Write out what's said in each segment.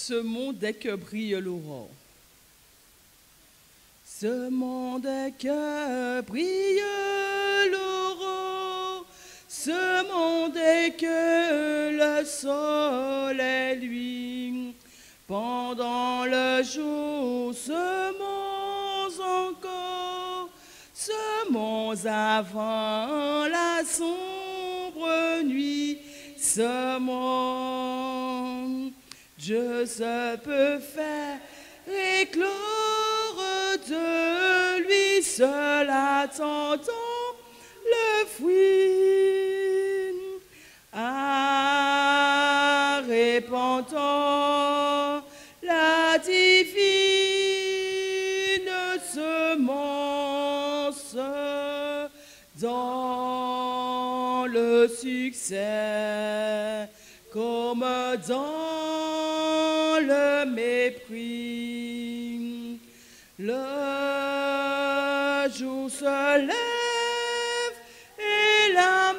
Ce monde est que brille l'aurore. Ce monde est que brille l'aurore. Ce monde est que le soleil lui. Pendant le jour, semons encore. Semons avant la sombre nuit. Semons. Dieu se peut faire éclore de lui seul attendant le fruit, répandant la divine semence dans le succès comme dans le mépris. Le jour se lève et la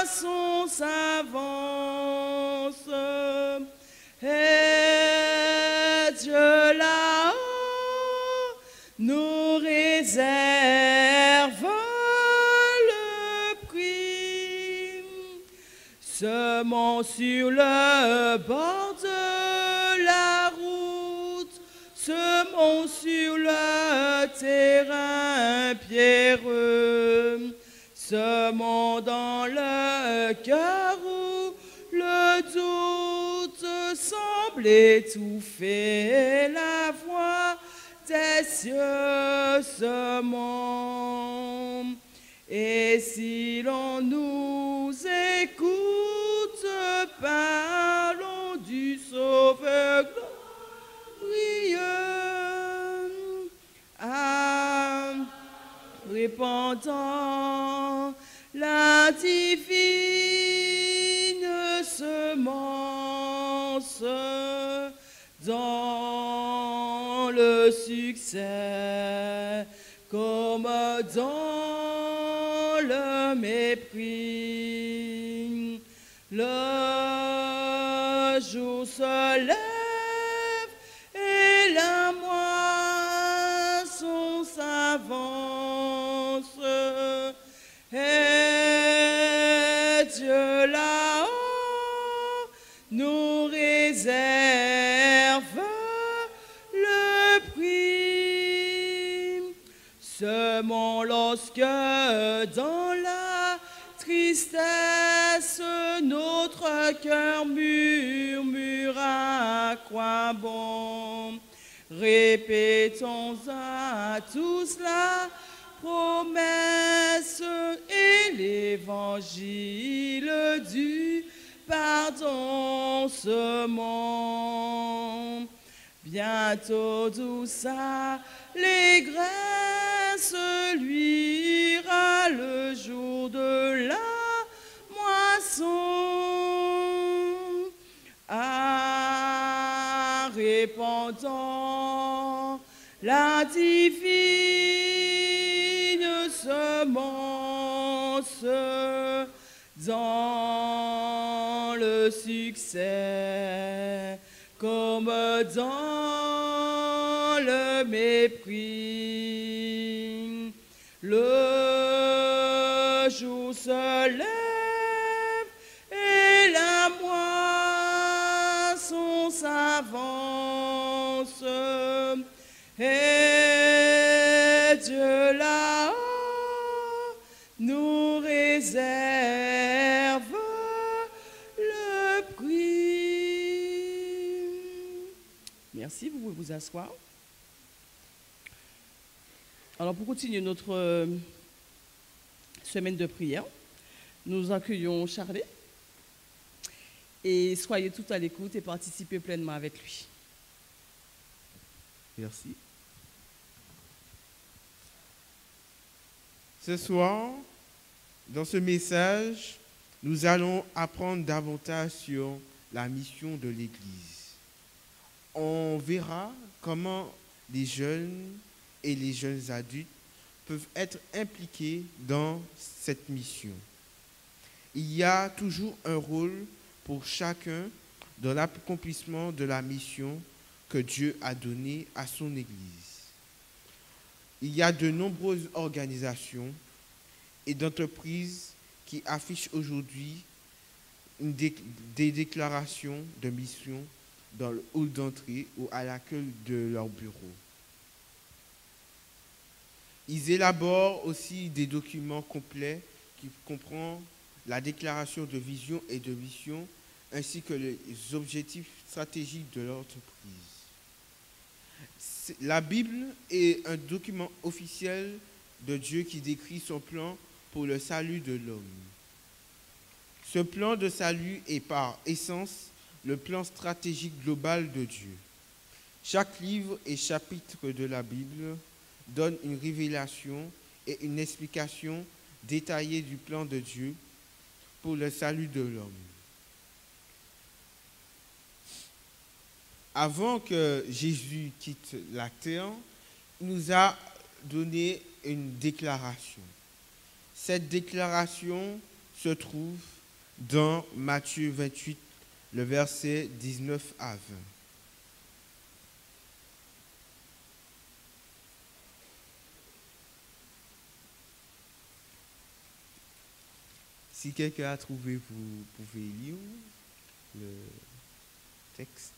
moisson s'avance. Et Dieu là-haut nous réserve le prix. Semons sur le bord de la route, semons sur le terrain pierreux, semons dans le cœur où le doute semble étouffer la voix des cieux, semons. Et si l'on nous écoute, parlons du Sauveur glorieux, répandant la divine semence dans le succès comme dans le mépris. Le jour se lève et la moisson s'avance. Et Dieu là-haut nous réserve le prix. Semons lorsque dans la tristesse notre cœur murmure à quoi bon. Répétons à tous la promesse et l'évangile du pardon semons. Bientôt douce allégresse luira le jour de la moisson, répandant la divine semence dans le succès comme dans le mépris. Le jour se lève et la moisson s'avance. Et Dieu là-haut nous réserve le prix. Merci, vous pouvez vous asseoir. Alors pour continuer notre semaine de prière, nous accueillons Charlie et soyez tout à l'écoute et participez pleinement avec lui. Merci. Ce soir, dans ce message, nous allons apprendre davantage sur la mission de l'Église. On verra comment les jeunes et les jeunes adultes peuvent être impliqués dans cette mission. Il y a toujours un rôle pour chacun dans l'accomplissement de la mission que Dieu a donnée à son Église. Il y a de nombreuses organisations et d'entreprises qui affichent aujourd'hui des déclarations de mission dans le hall d'entrée ou à l'accueil de leur bureau. Ils élaborent aussi des documents complets qui comprennent la déclaration de vision et de mission ainsi que les objectifs stratégiques de l'entreprise. La Bible est un document officiel de Dieu qui décrit son plan pour le salut de l'homme. Ce plan de salut est par essence le plan stratégique global de Dieu. Chaque livre et chapitre de la Bible donne une révélation et une explication détaillée du plan de Dieu pour le salut de l'homme. Avant que Jésus quitte la terre, il nous a donné une déclaration. Cette déclaration se trouve dans Matthieu 28, le verset 19 à 20. Si quelqu'un a trouvé, vous pouvez lire le texte.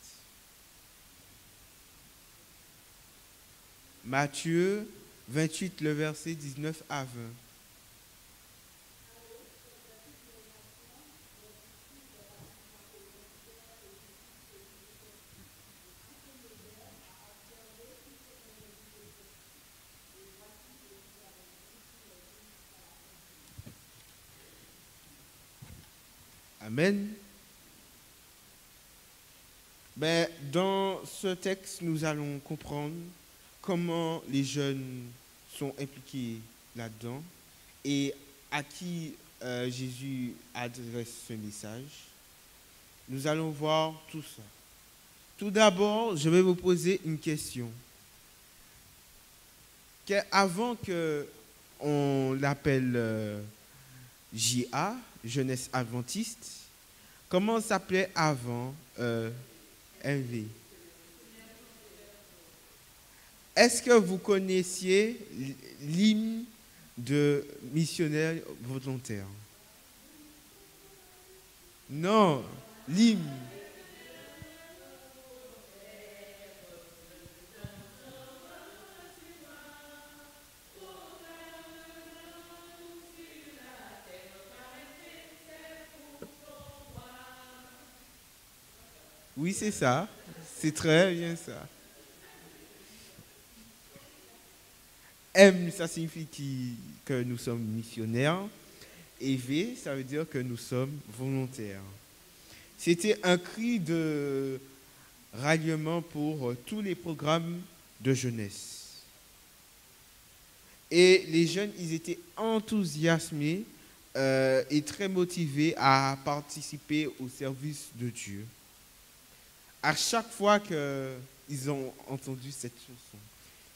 Matthieu 28, le verset 19 à 20. Amen. Dans ce texte, nous allons comprendre comment les jeunes sont impliqués là-dedans et à qui Jésus adresse ce message. Nous allons voir tout ça. Tout d'abord, je vais vous poser une question. Avant qu'on l'appelle JA, Jeunesse Adventiste, comment s'appelait avant MV? Est-ce que vous connaissiez l'hymne de missionnaires volontaires? Non, l'hymne. Oui, c'est ça. C'est très bien ça. M, ça signifie que nous sommes missionnaires. Et V, ça veut dire que nous sommes volontaires. C'était un cri de ralliement pour tous les programmes de jeunesse. Et les jeunes, ils étaient enthousiasmés et très motivés à participer au service de Dieu. À chaque fois qu'ils ont entendu cette chanson,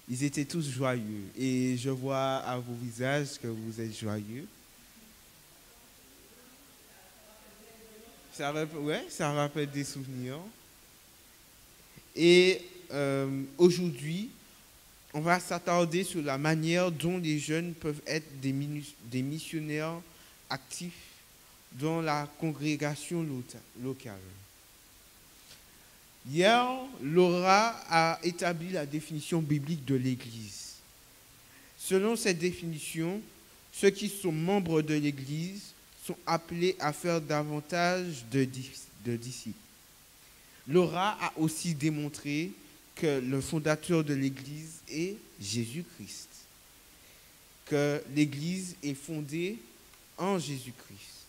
ils étaient tous joyeux. Et je vois à vos visages que vous êtes joyeux. Ça rappelle des souvenirs. Et aujourd'hui, on va s'attarder sur la manière dont les jeunes peuvent être des missionnaires actifs dans la congrégation locale. Hier, Laura a établi la définition biblique de l'Église. Selon cette définition, ceux qui sont membres de l'Église sont appelés à faire davantage de disciples. Laura a aussi démontré que le fondateur de l'Église est Jésus-Christ, que l'Église est fondée en Jésus-Christ.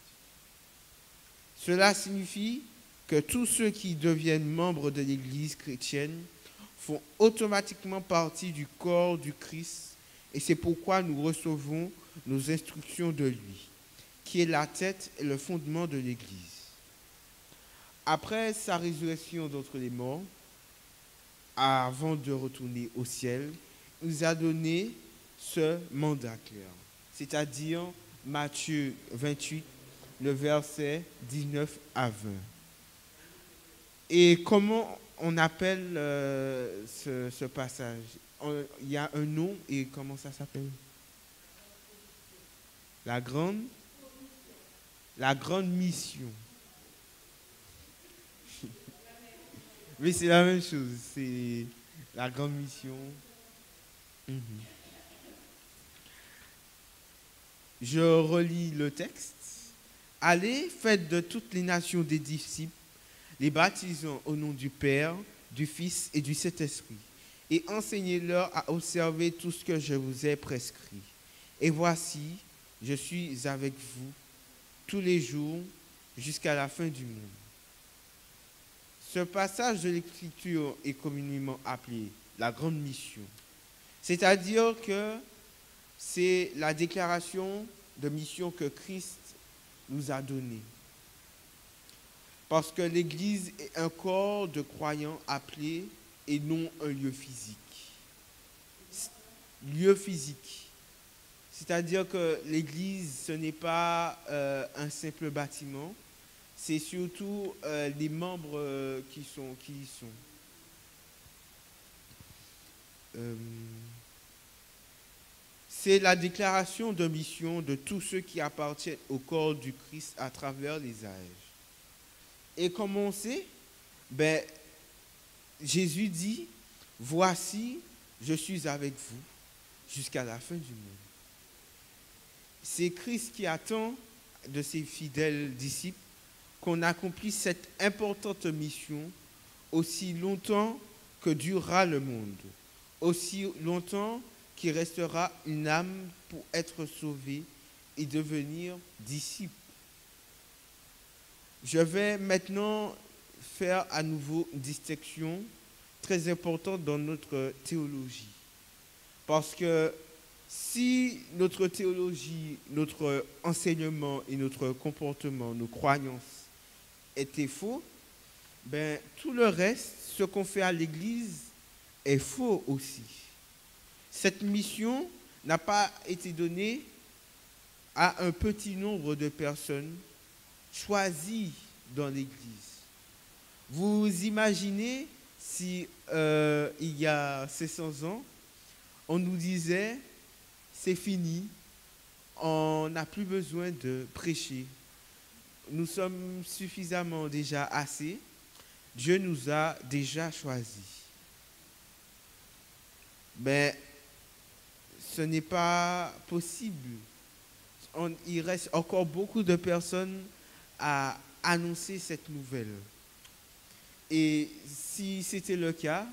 Cela signifie que tous ceux qui deviennent membres de l'Église chrétienne font automatiquement partie du corps du Christ et c'est pourquoi nous recevons nos instructions de lui, qui est la tête et le fondement de l'Église. Après sa résurrection d'entre les morts, avant de retourner au ciel, il nous a donné ce mandat clair, c'est-à-dire Matthieu 28, le verset 19 à 20. Et comment on appelle ce passage? Il y a un nom et comment ça s'appelle? La grande, la grande mission. Oui, c'est la même chose. C'est la grande mission. Mhm. Je relis le texte. Allez, faites de toutes les nations des disciples, les baptisant au nom du Père, du Fils et du Saint-Esprit, et enseignez-leur à observer tout ce que je vous ai prescrit. Et voici, je suis avec vous tous les jours jusqu'à la fin du monde. Ce passage de l'Écriture est communément appelé la grande mission. C'est-à-dire que c'est la déclaration de mission que Christ nous a donnée. Parce que l'Église est un corps de croyants appelés et non un lieu physique. Lieu physique. C'est-à-dire que l'Église, ce n'est pas un simple bâtiment, c'est surtout les membres qui y sont. C'est la déclaration de mission de tous ceux qui appartiennent au corps du Christ à travers les âges. Et comme on sait, Jésus dit, voici, je suis avec vous jusqu'à la fin du monde. C'est Christ qui attend de ses fidèles disciples qu'on accomplisse cette importante mission aussi longtemps que durera le monde, aussi longtemps qu'il restera une âme pour être sauvée et devenir disciple. Je vais maintenant faire à nouveau une distinction très importante dans notre théologie. Parce que si notre théologie, notre enseignement et notre comportement, nos croyances étaient faux, tout le reste, ce qu'on fait à l'Église, est faux aussi. Cette mission n'a pas été donnée à un petit nombre de personnes choisies dans l'Église. Vous imaginez si il y a 600 ans, on nous disait c'est fini, on n'a plus besoin de prêcher. Nous sommes suffisamment déjà assez. Dieu nous a déjà choisis. Ce n'est pas possible. Il reste encore beaucoup de personnes à annoncer cette nouvelle. Et si c'était le cas,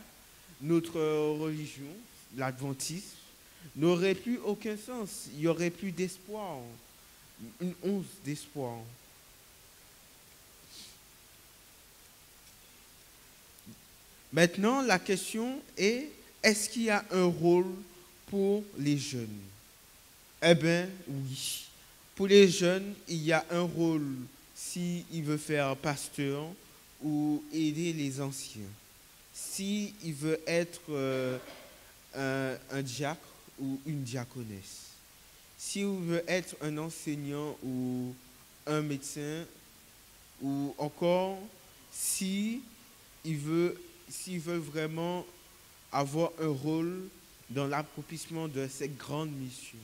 notre religion, l'adventisme, n'aurait plus aucun sens. Il n'y aurait plus d'espoir, une once d'espoir. Maintenant, la question est, est-ce qu'il y a un rôle pour les jeunes? Eh bien, oui. Pour les jeunes, il y a un rôle s'ils veulent faire pasteur ou aider les anciens. S'ils veulent être un diacre ou une diaconesse. S'ils veulent être un enseignant ou un médecin, ou encore s'ils veulent vraiment avoir un rôle dans l'accomplissement de cette grande mission.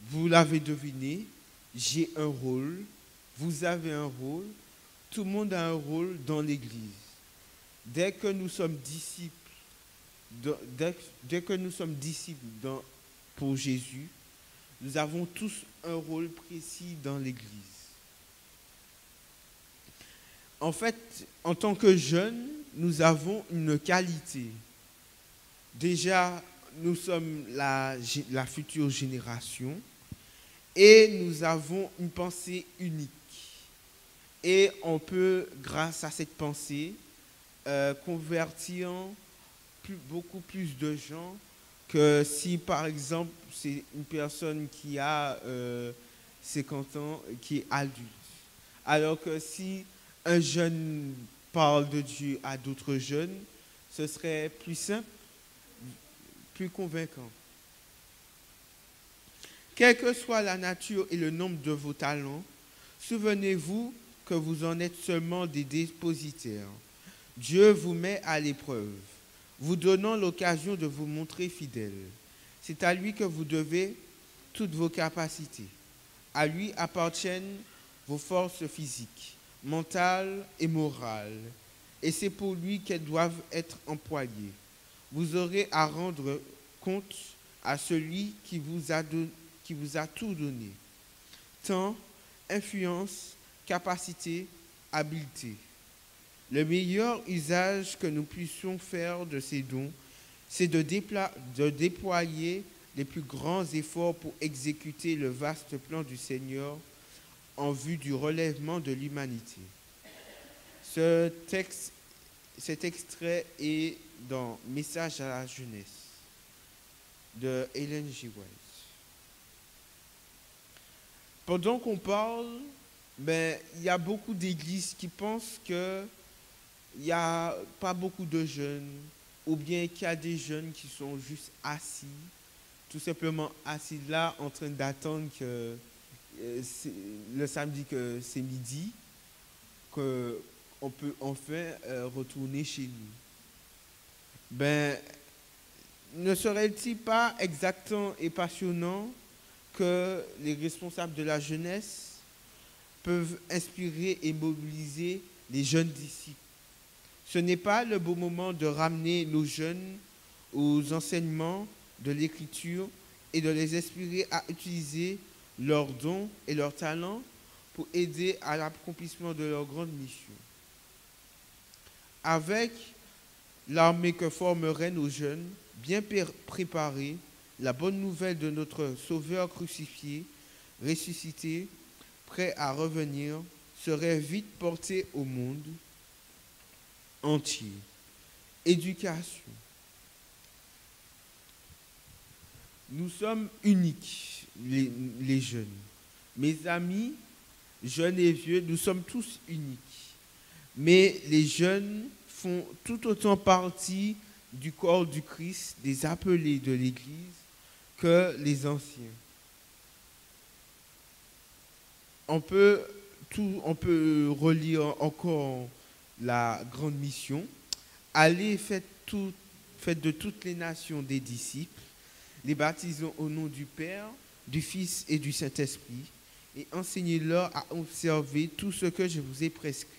Vous l'avez deviné, j'ai un rôle, vous avez un rôle, tout le monde a un rôle dans l'Église. Dès que nous sommes disciples, pour Jésus, nous avons tous un rôle précis dans l'Église. En fait, en tant que jeunes, nous avons une qualité. Déjà, nous sommes la future génération et nous avons une pensée unique. Et on peut, grâce à cette pensée, convertir beaucoup plus de gens que si, par exemple, c'est une personne qui a 50 ans, qui est adulte. Alors que si un jeune parle de Dieu à d'autres jeunes, ce serait plus simple, plus convaincant. Quelle que soit la nature et le nombre de vos talents, souvenez-vous que vous en êtes seulement des dépositaires. Dieu vous met à l'épreuve, vous donnant l'occasion de vous montrer fidèle. C'est à lui que vous devez toutes vos capacités. À lui appartiennent vos forces physiques, mentales et morales, et c'est pour lui qu'elles doivent être employées. Vous aurez à rendre compte à celui qui vous a tout donné. Temps, influence, capacité, habileté. Le meilleur usage que nous puissions faire de ces dons, c'est de déployer les plus grands efforts pour exécuter le vaste plan du Seigneur en vue du relèvement de l'humanité. Cet extrait est dans Message à la jeunesse de Ellen G. White. Pendant qu'on parle, il y a beaucoup d'églises qui pensent qu'il n'y a pas beaucoup de jeunes, ou bien qu'il y a des jeunes qui sont juste assis, tout simplement assis là en train d'attendre que le samedi que c'est midi, qu'on peut enfin retourner chez nous. Ne serait-il pas exact et passionnant que les responsables de la jeunesse peuvent inspirer et mobiliser les jeunes disciples? Ce n'est pas le beau moment de ramener nos jeunes aux enseignements de l'Écriture et de les inspirer à utiliser leurs dons et leurs talents pour aider à l'accomplissement de leur grande mission? Avec l'armée que formeraient nos jeunes, bien préparés, la bonne nouvelle de notre Sauveur crucifié, ressuscité, prêt à revenir, serait vite portée au monde entier. Éducation. Nous sommes uniques, les jeunes. Mes amis, jeunes et vieux, nous sommes tous uniques. Mais les jeunes font tout autant partie du corps du Christ, des appelés de l'Église, que les anciens. On peut relire encore la grande mission. Allez, faites de toutes les nations des disciples, les baptisons au nom du Père, du Fils et du Saint-Esprit, et enseignez-leur à observer tout ce que je vous ai prescrit.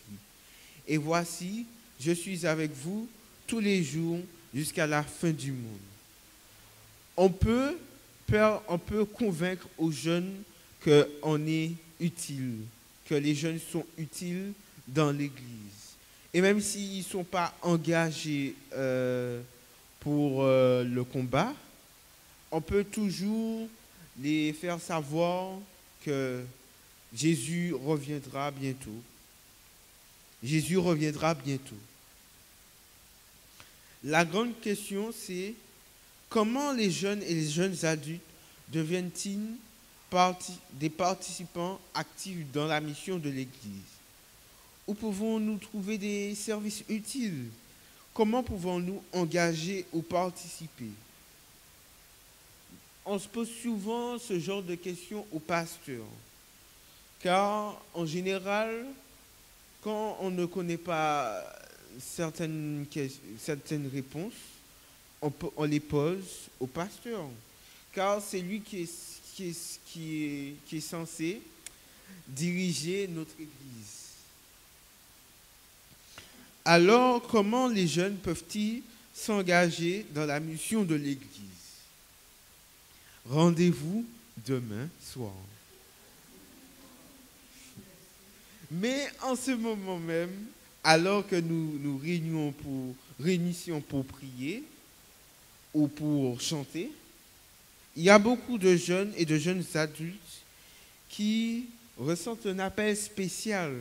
Et voici, je suis avec vous tous les jours jusqu'à la fin du monde. On peut convaincre aux jeunes qu'on est utile, que les jeunes sont utiles dans l'Église. Et même s'ils ne sont pas engagés pour le combat, on peut toujours les faire savoir que Jésus reviendra bientôt. Jésus reviendra bientôt. La grande question, c'est comment les jeunes et les jeunes adultes deviennent-ils des participants actifs dans la mission de l'Église? Où pouvons-nous trouver des services utiles? Comment pouvons-nous engager ou participer? On se pose souvent ce genre de questions aux pasteurs, car en général, quand on ne connaît pas certaines réponses, on les pose au pasteur, car c'est lui qui est censé diriger notre Église. Alors, comment les jeunes peuvent-ils s'engager dans la mission de l'Église? Rendez-vous demain soir. Mais en ce moment même, alors que nous réunissions pour prier ou pour chanter, il y a beaucoup de jeunes et de jeunes adultes qui ressentent un appel spécial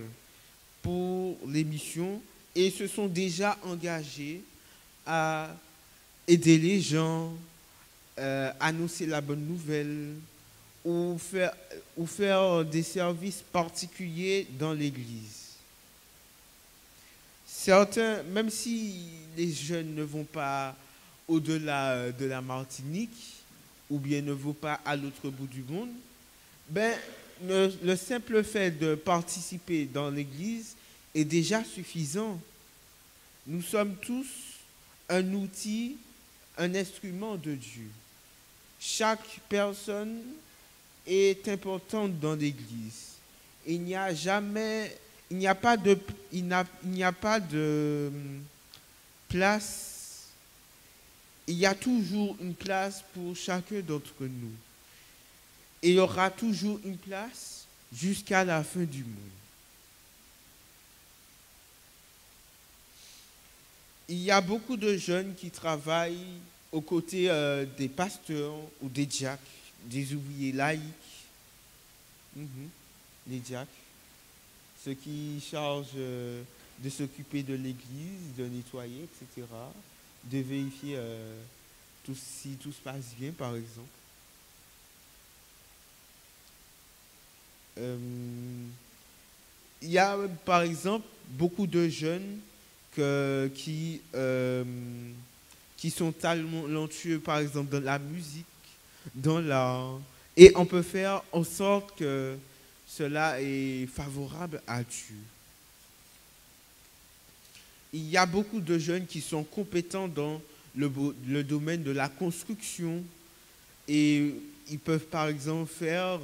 pour les missions et se sont déjà engagés à aider les gens, annoncer la bonne nouvelle ou faire des services particuliers dans l'Église. Certains, même si les jeunes ne vont pas au-delà de la Martinique ou bien ne vont pas à l'autre bout du monde, le simple fait de participer dans l'Église est déjà suffisant. Nous sommes tous un outil, un instrument de Dieu. Chaque personne est importante dans l'Église. Il n'y a jamais, il n'y a pas de, il n'y a pas de place. Il y a toujours une place pour chacun d'entre nous. Et il y aura toujours une place jusqu'à la fin du monde. Il y a beaucoup de jeunes qui travaillent aux côtés des pasteurs ou des diacres, des ouvriers laïcs, les diacres, ceux qui chargent de s'occuper de l'église, de nettoyer, etc., de vérifier si tout se passe bien, par exemple. Il y a, par exemple, beaucoup de jeunes qui sont talentueux, par exemple, dans la musique, dans l'art. Et on peut faire en sorte que cela est favorable à Dieu. Il y a beaucoup de jeunes qui sont compétents dans le domaine de la construction. Et ils peuvent, par exemple, faire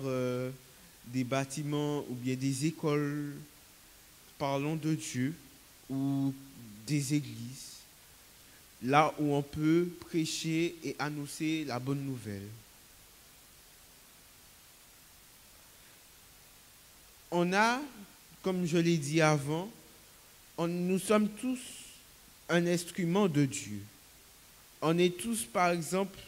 des bâtiments ou bien des écoles, parlons de Dieu, ou des églises, là où on peut prêcher et annoncer la bonne nouvelle. On a, comme je l'ai dit avant, nous sommes tous un instrument de Dieu. On est tous, par exemple,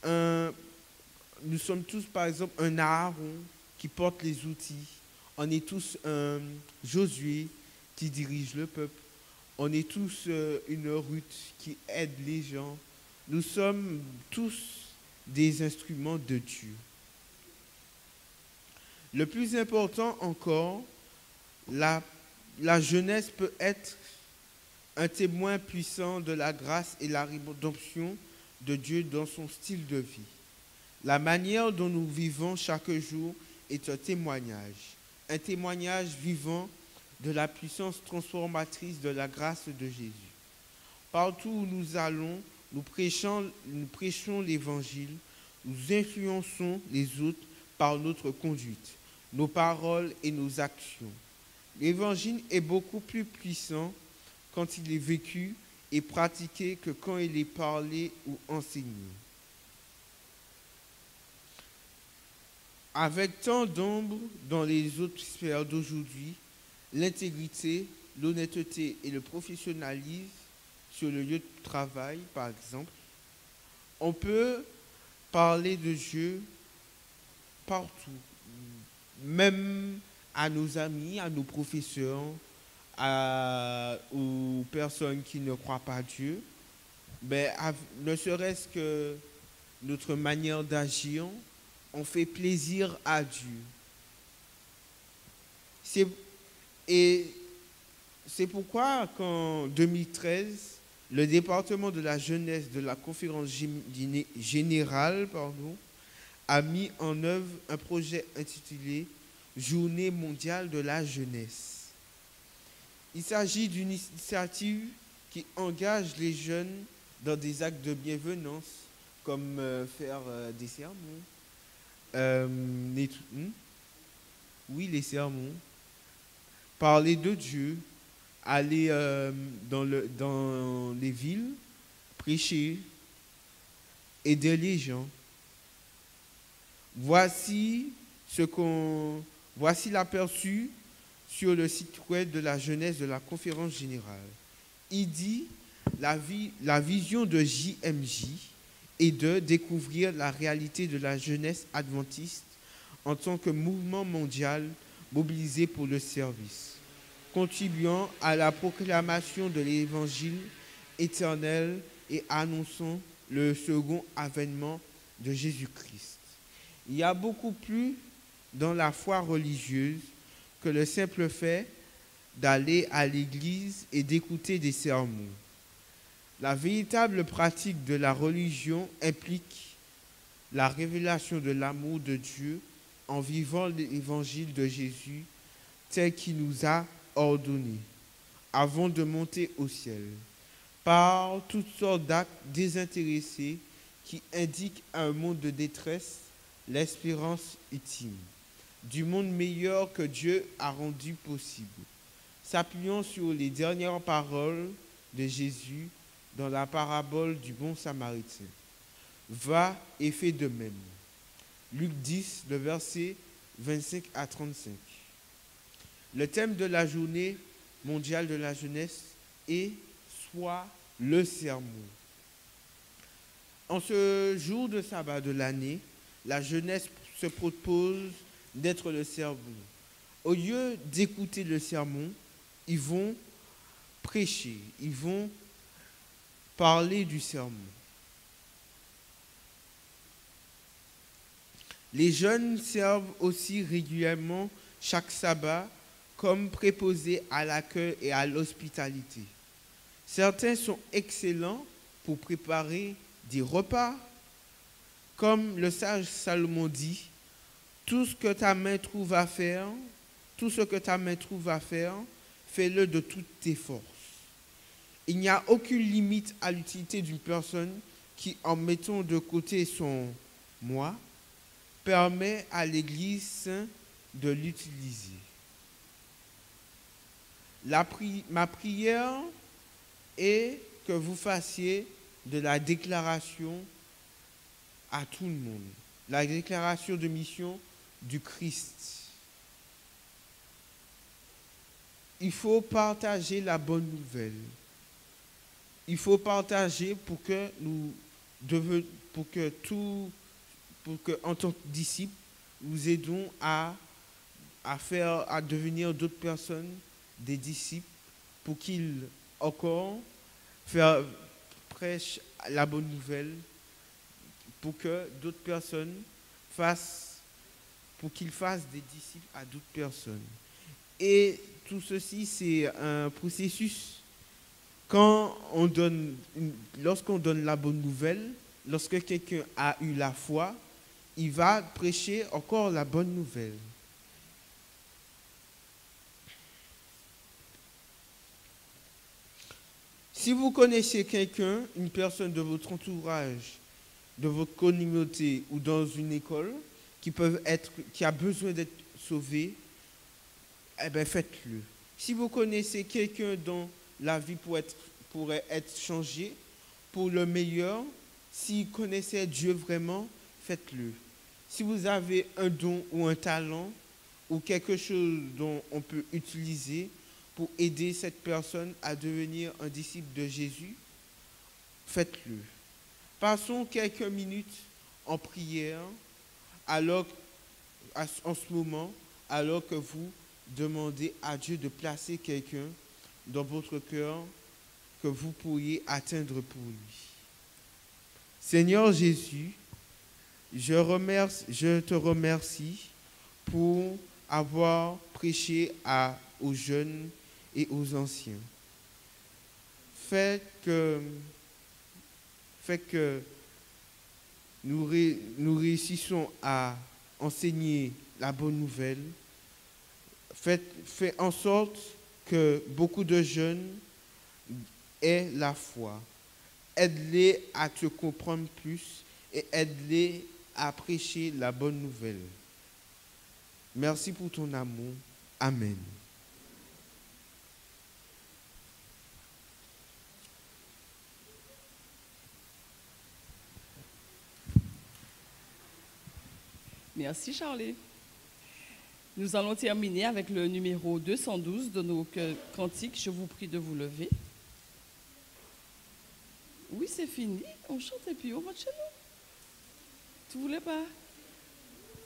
nous sommes tous, par exemple, un Aaron qui porte les outils. On est tous un Josué qui dirige le peuple. On est tous une Ruth qui aide les gens. Nous sommes tous des instruments de Dieu. Le plus important encore, la jeunesse peut être un témoin puissant de la grâce et la rédemption de Dieu dans son style de vie. La manière dont nous vivons chaque jour est un témoignage vivant de la puissance transformatrice de la grâce de Jésus. Partout où nous allons, nous prêchons l'Évangile, nous influençons les autres par notre conduite, nos paroles et nos actions. L'Évangile est beaucoup plus puissant quand il est vécu et pratiqué que quand il est parlé ou enseigné. Avec tant d'ombre dans les autres sphères d'aujourd'hui, l'intégrité, l'honnêteté et le professionnalisme sur le lieu de travail, par exemple, on peut parler de Dieu partout, même à nos amis, à nos professeurs, aux personnes qui ne croient pas Dieu, mais ne serait-ce que notre manière d'agir, on fait plaisir à Dieu. C'est pourquoi qu'en 2013, le département de la jeunesse de la conférence générale a mis en œuvre un projet intitulé Journée mondiale de la jeunesse. Il s'agit d'une initiative qui engage les jeunes dans des actes de bienveillance, comme faire des sermons, les sermons, parler de Dieu, aller dans les villes, prêcher, aider les gens. Voici l'aperçu sur le site web de la jeunesse de la conférence générale. Il dit la vision de JMJ est de découvrir la réalité de la jeunesse adventiste en tant que mouvement mondial mobilisé pour le service, contribuant à la proclamation de l'évangile éternel et annonçant le second avènement de Jésus-Christ. Il y a beaucoup plus dans la foi religieuse que le simple fait d'aller à l'église et d'écouter des sermons. La véritable pratique de la religion implique la révélation de l'amour de Dieu en vivant l'évangile de Jésus tel qu'il nous a ordonné avant de monter au ciel, par toutes sortes d'actes désintéressés qui indiquent à un monde de détresse l'espérance ultime du monde meilleur que Dieu a rendu possible, s'appuyant sur les dernières paroles de Jésus dans la parabole du bon samaritain. Va et fais de même. Luc 10, le verset 25 à 35. Le thème de la journée mondiale de la jeunesse est « Sois le sermon ». En ce jour de sabbat de l'année, la jeunesse se propose d'être le sermon. Au lieu d'écouter le sermon, ils vont prêcher, ils vont parler du sermon. Les jeunes servent aussi régulièrement chaque sabbat comme préposés à l'accueil et à l'hospitalité. Certains sont excellents pour préparer des repas. Comme le sage Salomon dit, tout ce que ta main trouve à faire, fais-le de toutes tes forces. Il n'y a aucune limite à l'utilité d'une personne qui, en mettant de côté son moi, permet à l'Église de l'utiliser. Ma prière est que vous fassiez de la déclaration à tout le monde, la déclaration de mission du Christ. Il faut partager la bonne nouvelle. Il faut partager pour que en tant que disciples, nous aidons à devenir d'autres personnes des disciples, pour qu'ils encore prêchent la bonne nouvelle, pour que d'autres personnes fassent des disciples à d'autres personnes. Et tout ceci, c'est un processus. Lorsqu'on donne la bonne nouvelle, lorsque quelqu'un a eu la foi, il va prêcher encore la bonne nouvelle. Si vous connaissez quelqu'un, une personne de votre entourage, de votre communauté ou dans une école qui a besoin d'être sauvé, eh bien faites-le. Si vous connaissez quelqu'un dont la vie pourrait être changée pour le meilleur, s'il connaissait Dieu vraiment, faites-le. Si vous avez un don ou un talent ou quelque chose dont on peut utiliser pour aider cette personne à devenir un disciple de Jésus, faites-le. Passons quelques minutes en prière en ce moment, alors que vous demandez à Dieu de placer quelqu'un dans votre cœur que vous pourriez atteindre pour lui. Seigneur Jésus, je te remercie pour avoir prêché aux jeunes et aux anciens. Faites que nous réussissons à enseigner la bonne nouvelle. Faites en sorte que beaucoup de jeunes aient la foi. Aide-les à te comprendre plus et aide-les à prêcher la bonne nouvelle. Merci pour ton amour. Amen. Merci Charlie. Nous allons terminer avec le numéro 212 de nos cantiques. Je vous prie de vous lever. Oui, c'est fini. On chante et puis on rentre chez nous. Tu voulais pas?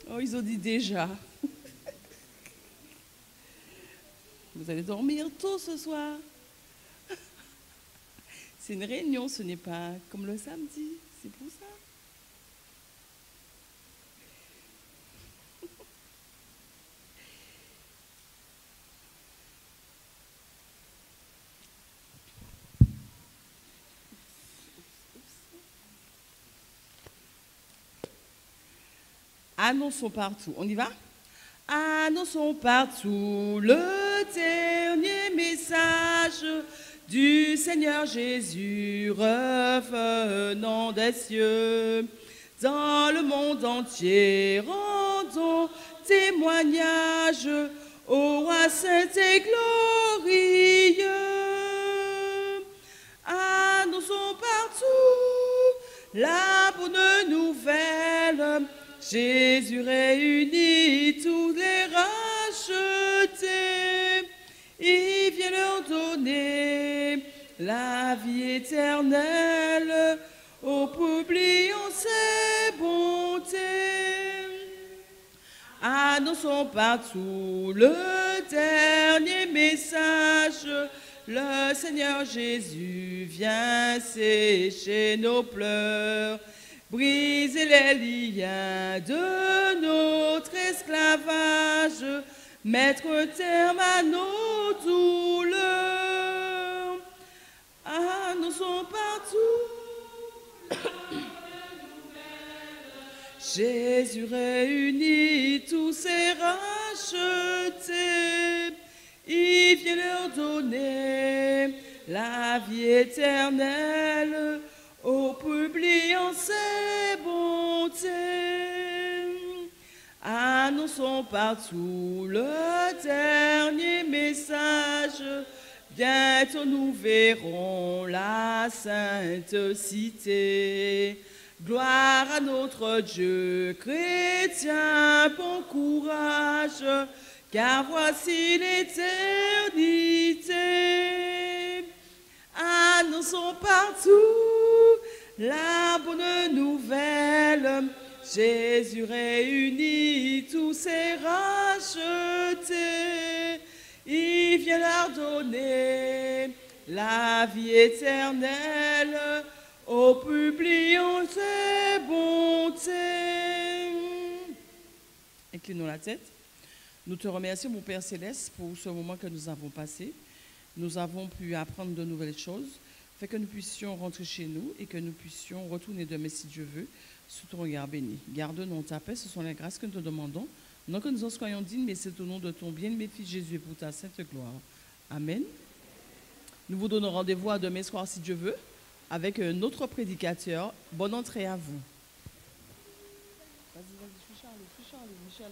Oh, ils ont dit déjà. Vous allez dormir tôt ce soir. C'est une réunion, ce n'est pas comme le samedi. C'est pour ça. Annonçons partout. On y va? Annonçons partout le dernier message du Seigneur Jésus revenant des cieux. Dans le monde entier, rendons témoignage au roi saint et glorieux. Annonçons partout la bonne nouvelle. Jésus réunit tous les rachetés. Il vient leur donner la vie éternelle, au publiant ses bontés. Annonçons partout le dernier message. Le Seigneur Jésus vient sécher nos pleurs, briser les liens de notre esclavage, mettre un terme à nos douleurs. Annonçons partout Jésus réunit tous ses rachetés. Il vient leur donner la vie éternelle, au publiant ses bontés. Annonçons partout le dernier message. Bientôt nous verrons la sainte cité. Gloire à notre Dieu, chrétien, bon courage, car voici l'éternité. Annonçons partout la bonne nouvelle. Jésus réunit tous ses rachetés. Il vient leur donner la vie éternelle, au publiant ses bontés. Inclinons la tête. Nous te remercions, mon Père Céleste, pour ce moment que nous avons passé. Nous avons pu apprendre de nouvelles choses, fait que nous puissions rentrer chez nous et que nous puissions retourner demain, si Dieu veut, sous ton regard béni. Garde-nous en ta paix, ce sont les grâces que nous te demandons. Non que nous en soyons dignes, mais c'est au nom de ton bien-aimé Fils Jésus et pour ta sainte gloire. Amen. Nous vous donnons rendez-vous à demain soir, si Dieu veut, avec notre prédicateur. Bonne entrée à vous. Vas-y, Charles, Michel.